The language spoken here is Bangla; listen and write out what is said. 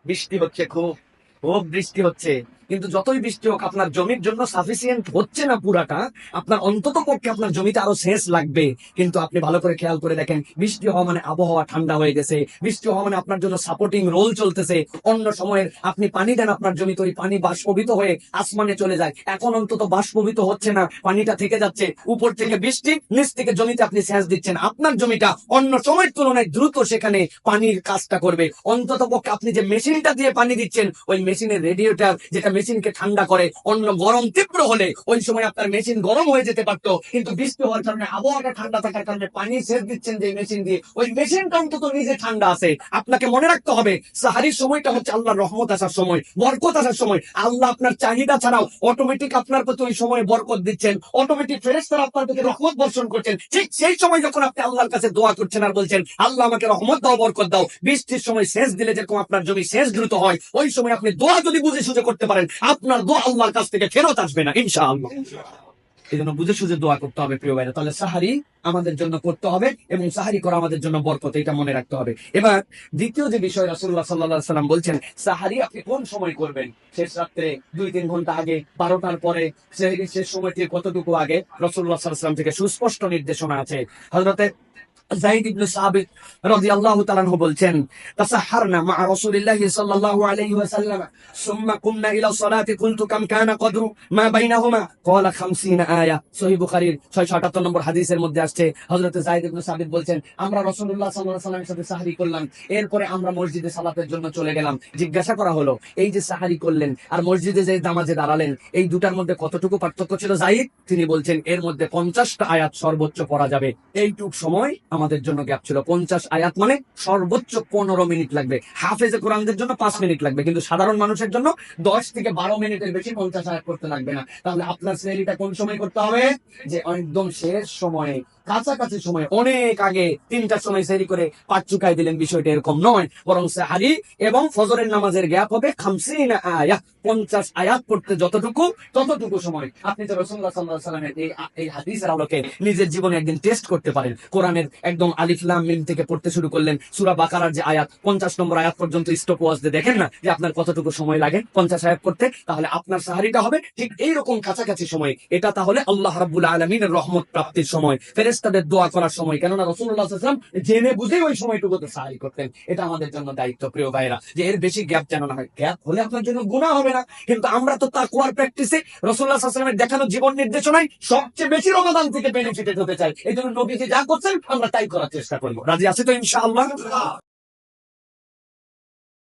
বৃষ্টি হচ্ছে, খুব খুব বৃষ্টি হচ্ছে, কিন্তু যতই বৃষ্টি হোক আপনার জমির জন্য সাফিসিয়েন্ট হচ্ছে না পুরাটা। আপনার অন্তত পক্ষে আপনার জমিতে আরো সেচ লাগবে। কিন্তু আপনি ভালো করে খেয়াল করে দেখেন, বৃষ্টি হওয়া মানে আবহাওয়া ঠান্ডা হয়ে গেছে, বৃষ্টি হওয়া মানে আপনার জন্য সাপোর্টিং রোল চলতেছে। অন্য সময়ের আপনি পানি দেন আপনার জমিতে, ওই পানি বাষ্পীভূত হয়ে আসমানে চলে যায়। এখন অন্তত বাষ্পীভূত হচ্ছে না, পানিটা থেকে যাচ্ছে। উপর থেকে বৃষ্টি, নিচ থেকে জমিতে আপনি সেচ দিচ্ছেন। আপনার জমিটা অন্য সময়ের তুলনায় দ্রুত সেখানে পানির কাজটা করবে। অন্তত পক্ষে আপনি যে মেশিনটা দিয়ে পানি দিচ্ছেন, ওই মেশিনের রেডিয়েটর যেটা মেশিনকে ঠান্ডা করে, অন্য গরম তীব্র হলে ওই সময় আপনার মেশিন গরম হয়ে যেতে পারতো। কিন্তু বৃষ্টি হওয়ার কারণে, আবহাওয়াটা ঠান্ডা থাকার কারণে পানি সেচ দিচ্ছেন যে মেশিন দিয়ে, ওই মেশিনটা অন্তত নিজে ঠান্ডা আছে। আপনাকে মনে রাখতে হবে, সাহারির সময়টা হচ্ছে আল্লাহর রহমত আসার সময়, বরকত আসার সময়। আল্লাহ আপনার চাহিদা ছাড়াও অটোমেটিক আপনার প্রতি ওই সময় বরকত দিচ্ছেন, অটোমেটিক ফেরেশতারা আপনার প্রতি রহমত বর্ষণ করছেন। ঠিক সেই সময় যখন আপনি আল্লাহর কাছে দোয়া করছেন আর বলছেন, আল্লাহ আমাকে রহমত দাও, বরকত দাও, বৃষ্টির সময় সেচ দিলে যেরকম আপনার জমি সেচ দ্রুত হয়, ওই সময় আপনি দোয়া যদি বুঝে সুঝে করতে পারেন, আপনার দোয়া আল্লাহর কাছ থেকে ফেরত আসবে না ইনশাআল্লাহ। এই জন্য বুঝে সুঝে দোয়া করতে হবে প্রিয় ভাইরা। তাহলে সাহারি আমাদের জন্য করতে হবে এবং সাহারি করা আমাদের জন্য বরকত, এটা মনে রাখতে হবে। এবার দ্বিতীয় যে বিষয়, রাসূলুল্লাহ সাল্লাল্লাহু আলাইহি সাল্লাম বলছেন, সাহারি আপনি কোন সময় করবেন? শেষ রাত্রে 2-3 ঘন্টা আগে, 12টার পরে, শেষ সময়টি কতটুকু আগে? রাসূলুল্লাহ সাল্লাল্লাহু আলাইহি সাল্লাম থেকে সুস্পষ্ট নির্দেশনা আছে। হযরতে যায়েদ ইবনে সাবিত রাদিয়াল্লাহু তাআলা আনহু বলছেন, তাসাহহারনা মা রাসূলিল্লাহি সাল্লাল্লাহু আলাইহি ওয়াসাল্লাম সুম্মা কুমনা ইলা সালাতি কুনতু কাম কানা কদরু মা বাইনাহুমা ক্বালা 50 আয়া। সহিহ বুখারীর 678 নম্বর হাদিসের মধ্যে আসছে, হযরত যায়েদ ইবনে সাবিত বলছেন, আমরা রাসূলুল্লাহ সাল্লাল্লাহু আলাইহি ওয়াসাল্লামের সাথে সাহরি করলাম, এরপরে আমরা মসজিদে সালাতের জন্য চলে গেলাম। জিজ্ঞাসা করা হলো, এই যে সাহরি করলেন আর মসজিদে যে নামাজে দাঁড়ালেন, এই দুটার মধ্যে কতটুকু পার্থক্য ছিল যায়েদ? তিনি বলছেন, এর মধ্যে 50টা আয়াত সর্বোচ্চ পড়া যাবে। এইটুক সময় আমাদের জন্য গ্যাপ ছিল। 50 আয়াত মানে সর্বোচ্চ 15 মিনিট লাগবে। হাফেজে কোরআনদের জন্য 5 মিনিট লাগবে, কিন্তু সাধারণ মানুষের জন্য 10 থেকে 12 মিনিটের বেশি 50 আয়াত করতে লাগবে না। তাহলে আপনার সেহরিটা কোন সময় করতে হবে? যে একদম শেষ সময়ে, কাছাকাছি সময়, অনেক আগে 3টার সময় সেহরি করে পাট চুকাই দিলেন, বিষয়টা এরকম নয়। বরং সেহরি এবং ফজরের নামাজের গ্যাপ হবে 50 আয়াত। 50 আয়াত পড়তে যতটুকু, ততটুকু সময়। আপনি তো রাসূলুল্লাহ সাল্লাল্লাহু আলাইহি ওয়াসাল্লামের এই হাদিসের আলোকে নিজের জীবনে একদিন টেস্ট করতে পারেন। কোরআনের একদম আলিফ লাম মিম থেকে পড়তে শুরু করলেন, সূরা বাকারার যে আয়াত 50 নম্বর আয়াত পর্যন্ত স্টপ ওয়াচ দিয়ে দেখেন না যে আপনার কতটুকু সময় লাগে 50 আয়াত করতে। তাহলে আপনার সাহারিটা হবে ঠিক এইরকম কাছাকাছি সময়। এটা তাহলে আল্লাহ রাব্বুল আলামিনের রহমত প্রাপ্তির সময়, ফেরেশতাদের দোয়া করার সময়। কেননা রাসূলুল্লাহ সাল্লাল্লাহু আলাইহি ওয়াসাল্লাম জেনে বুঝে ওই সময়টুকুতে সাহারি করতেন। এটা আমাদের জন্য দায়িত্ব প্রিয় ভাইরা, যে এর বেশি গ্যাপ যেন না হয়। গ্যাপ হলে আপনার জন্য গুনাহ হবে না, কিন্তু আমরা তো তাকওয়ার প্র্যাকটিসে রাসূলুল্লাহ সাল্লাল্লাহু আলাইহি ওয়াসাল্লামের দেখানো জীবন নির্দেশনায় সবচেয়ে বেশি রমাদান থেকে বেনিফিটেড হতে চাই। এই জন্য নবীজি যা করছেন আমরা তাই করার চেষ্টা করবো। রাজি আছি তো ইনশাআল্লাহ?